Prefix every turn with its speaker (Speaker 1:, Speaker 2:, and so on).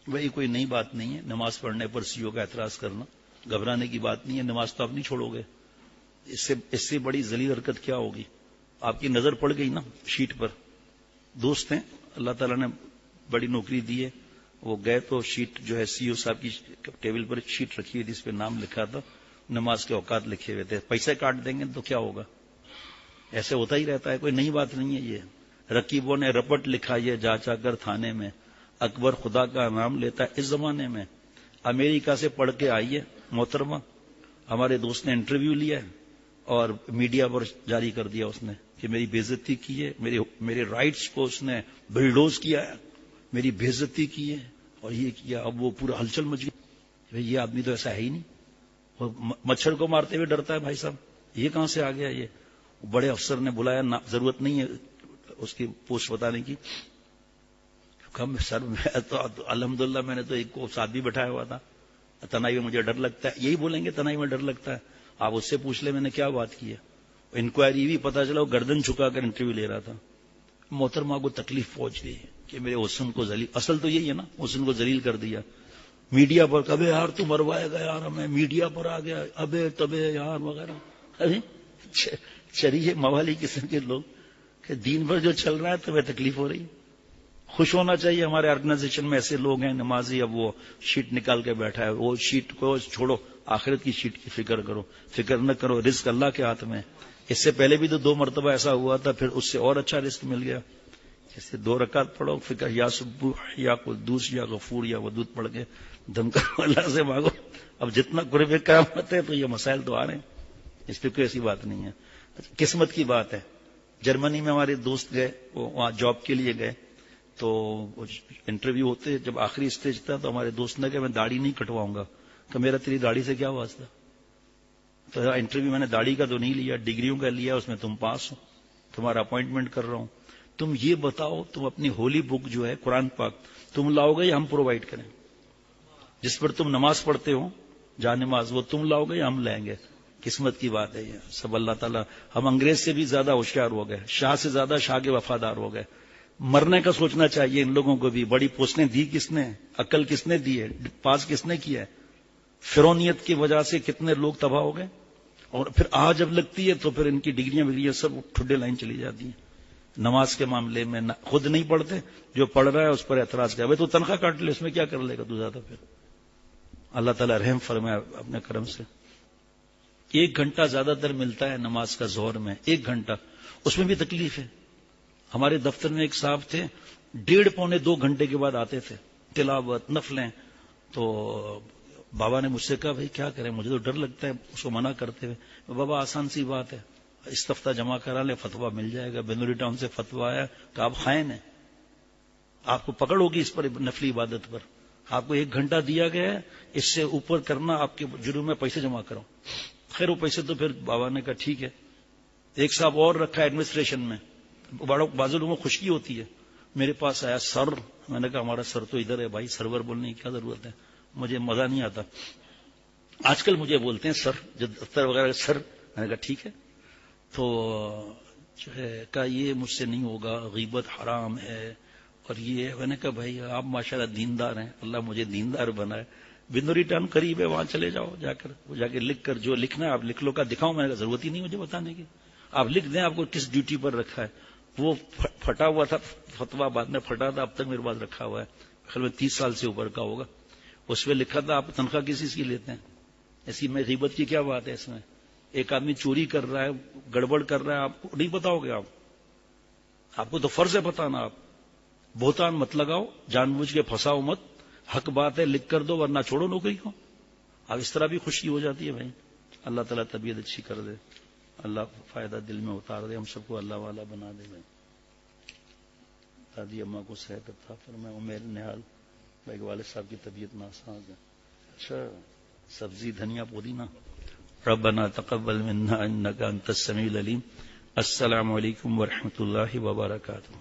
Speaker 1: وہی کوئی نئی بات نہیں ہے نماز پڑھنے پر سیو کا اعتراض کرنا، گھبرانے کی بات نہیں ہے، نماز تو آپ نہیں چھوڑو گے، اس سے بڑی ذلیل حرکت کیا ہوگی؟ آپ کی نظر پڑ گئی نا شیٹ پر، دوست ہیں اللہ تعالیٰ نے بڑی نوکری دی ہے، وہ گئے تو شیٹ جو ہے سی او صاحب کی ٹیبل پر ایک شیٹ رکھی ہوئی تھی، اس پہ نام لکھا تھا، نماز کے اوقات لکھے ہوئے تھے، پیسے کاٹ دیں گے تو کیا ہوگا؟ ایسے ہوتا ہی رہتا ہے، کوئی نئی بات نہیں ہے یہ۔ رقیبوں نے رپٹ لکھا یہ جا چا کر تھانے میں، اکبر خدا کا نام لیتا ہے اس زمانے میں۔ امریکہ سے پڑھ کے آئیے محترمہ، ہمارے دوست نے انٹرویو لیا ہے اور میڈیا پر جاری کر دیا اس نے کہ میری بے عزتی کی ہے، میرے رائٹس کو اس نے بلڈوز کیا ہے، میری بے عزتی کی ہے اور یہ کیا۔ اب وہ پورا ہلچل مچ گئی، یہ آدمی تو ایسا ہے ہی نہیں، وہ مچھر کو مارتے ہوئے ڈرتا ہے بھائی صاحب، یہ کہاں سے آ گیا یہ؟ بڑے افسر نے بلایا، ضرورت نہیں ہے اس کی پوسٹ بتانے کی۔ کم سر میں تو الحمدللہ میں نے تو ایک کو ساتھ بھی بٹھایا ہوا تھا، تنہائی میں مجھے ڈر لگتا ہے، یہی بولیں گے تنہائی میں ڈر لگتا ہے، آپ اس سے پوچھ لیں میں نے کیا بات کی ہے۔ انکوائری بھی پتا چلا وہ گردن چھکا کر انٹرویو لے رہا تھا۔ محترمہ کو تکلیف پہنچ گئی کہ میرے حسن کو ذلیل، اصل تو یہی ہے نا، حسن کو ذلیل کر دیا میڈیا پر، کبھی یار تو مروائے گا یار ہمیں، میڈیا پر آ گیا ابے تبے یار وغیرہ۔ ارے چریے موالی قسم کے لوگ کہ دین پر جو چل رہا ہے تمہیں تکلیف ہو رہی۔ خوش ہونا چاہیے ہمارے آرگنائزیشن میں ایسے لوگ ہیں نمازی، اب وہ شیٹ نکال کے بیٹھا ہے، وہ شیٹ کو چھوڑو، آخرت کی شیٹ کی فکر کرو، فکر نہ کرو، رزق اللہ کے ہاتھ میں۔ اس سے پہلے بھی تو 2 مرتبہ ایسا ہوا تھا، پھر اس سے اور اچھا رزق مل گیا۔ جیسے 2 رکعت پڑھو، فکر یا سبوح یا قدوس یا غفور یا ودود پڑھ کے دم کرو، اللہ سے مانگو۔ اب جتنا قرب قیامت ہے تو یہ مسائل تو آ رہے ہیں، اس پہ کوئی ایسی بات نہیں ہے، قسمت کی بات ہے۔ جرمنی میں ہمارے دوست گئے، وہ وہاں جاب کے لیے گئے، تو انٹرویو ہوتے جب آخری اسٹیج تھا تو ہمارے دوست نے کہا میں داڑھی نہیں کٹواؤں گا، کہ میرا تیری داڑھی سے کیا واسطہ؟ تو انٹرویو میں نے داڑھی کا تو نہیں لیا، ڈگریوں کا لیا، اس میں تم پاس ہو، تمہارا اپوائنٹمنٹ کر رہا ہوں، تم یہ بتاؤ تم اپنی ہولی بک جو ہے قرآن پاک تم لاؤ گے یا ہم پرووائڈ کریں؟ جس پر تم نماز پڑھتے ہو جا نماز، وہ تم لاؤ گے یا ہم لائیں گے؟ قسمت کی بات ہے یہ سب، اللہ تعالیٰ۔ ہم انگریز سے بھی زیادہ ہوشیار ہو گئے، شاہ سے زیادہ شاہ کے وفادار ہو گئے۔ مرنے کا سوچنا چاہیے ان لوگوں کو بھی، بڑی پوسٹیں دی کس نے، عقل کس نے دی ہے، پاس کس نے کیا ہے؟ فرعونیت کی وجہ سے کتنے لوگ تباہ ہو گئے، اور پھر آج جب لگتی ہے تو پھر ان کی ڈگریاں سب ٹھڈے لائن چلی جاتی ہیں۔ نماز کے معاملے میں خود نہیں پڑھتے، جو پڑھ رہا ہے اس پر اعتراض کیا، تو تنخواہ کاٹ لے، اس میں کیا کر لے گا تو زیادہ؟ پھر اللہ تعالیٰ رحم فرمائے اپنے کرم سے۔ 1 گھنٹہ زیادہ تر ملتا ہے نماز کا ظہر میں، 1 گھنٹہ، اس میں بھی تکلیف ہے۔ ہمارے دفتر میں ایک صاحب تھے، 1.5 پونے 2 گھنٹے کے بعد آتے تھے، تلاوت نفلیں۔ تو بابا نے مجھ سے کہا بھائی کیا کریں، مجھے تو ڈر لگتا ہے اس کو منع کرتے ہوئے۔ بابا آسان سی بات ہے، استفتاء جمع کرا لے، فتویٰ مل جائے گا۔ بنوری ٹاؤن سے فتویٰ آیا کہ آپ خائن ہیں، آپ کو پکڑ ہوگی اس پر، نفلی عبادت پر، آپ کو 1 گھنٹہ دیا گیا ہے، اس سے اوپر کرنا آپ کے جرم میں، پیسے جمع کرو۔ خیر وہ پیسے تو پھر بابا نے کہا ٹھیک ہے۔ ایک صاحب اور رکھا ایڈمنسٹریشن میں، بعض لوگوں کو خشکی ہوتی ہے، میرے پاس آیا سر، میں نے کہا ہمارا سر تو ادھر ہے بھائی، سرور بولنے کی کیا ضرورت ہے، مجھے مزہ نہیں آتا، آج کل مجھے بولتے ہیں سر، جو دفتر وغیرہ سر۔ میں نے کہا ٹھیک ہے، تو جو ہے کہا یہ مجھ سے نہیں ہوگا، غیبت حرام ہے اور یہ۔ میں نے کہا بھائی آپ ماشاءاللہ دیندار ہیں، اللہ مجھے دیندار بنائے، بنوری ٹاؤن قریب ہے، وہاں چلے جاؤ، جا کے لکھ کر جو لکھنا ہے آپ لکھ لو۔ کا دکھاؤں؟ میں نے کہا ضرورت ہی نہیں مجھے بتانے کی، آپ لکھ دیں آپ کو کس ڈیوٹی پر رکھا ہے۔ وہ پھٹا ہوا تھا فتویٰ، بعد میں پھٹا تھا، اب تک میرے پاس رکھا ہوا ہے، خیال میں 30 سال سے اوپر کا ہوگا۔ اس پہ لکھا تھا آپ تنخواہ کس چیز کی لیتے ہیں؟ ایسی میں غیبت کی کیا بات ہے اس میں؟ ایک آدمی چوری کر رہا ہے، گڑبڑ کر رہا ہے، آپ کو نہیں بتاؤ گے؟ آپ کو تو فرض ہے بتانا۔ آپ بہتان مت لگاؤ، جان بوجھ کے پھنساؤ مت، حق بات ہے لکھ کر دو ورنہ چھوڑو نوکری کو۔ اب اس طرح بھی خوشی ہو جاتی ہے بھائی۔ اللہ تعالیٰ طبیعت اچھی کر دے، اللہ فائدہ دل میں اتار دے، ہم سب کو اللہ والا بنا دے بھائی۔ دادی اماں کو صحت عطا فرمائے، عمیر نہال بھائی کے والد صاحب کی طبیعت ناساز ہے۔ اچھا سبزی دھنیا پودینہ۔ ربنا تقبل منا انک انت السمیع العلیم۔ السلام علیکم ورحمۃ اللہ وبرکاتہ۔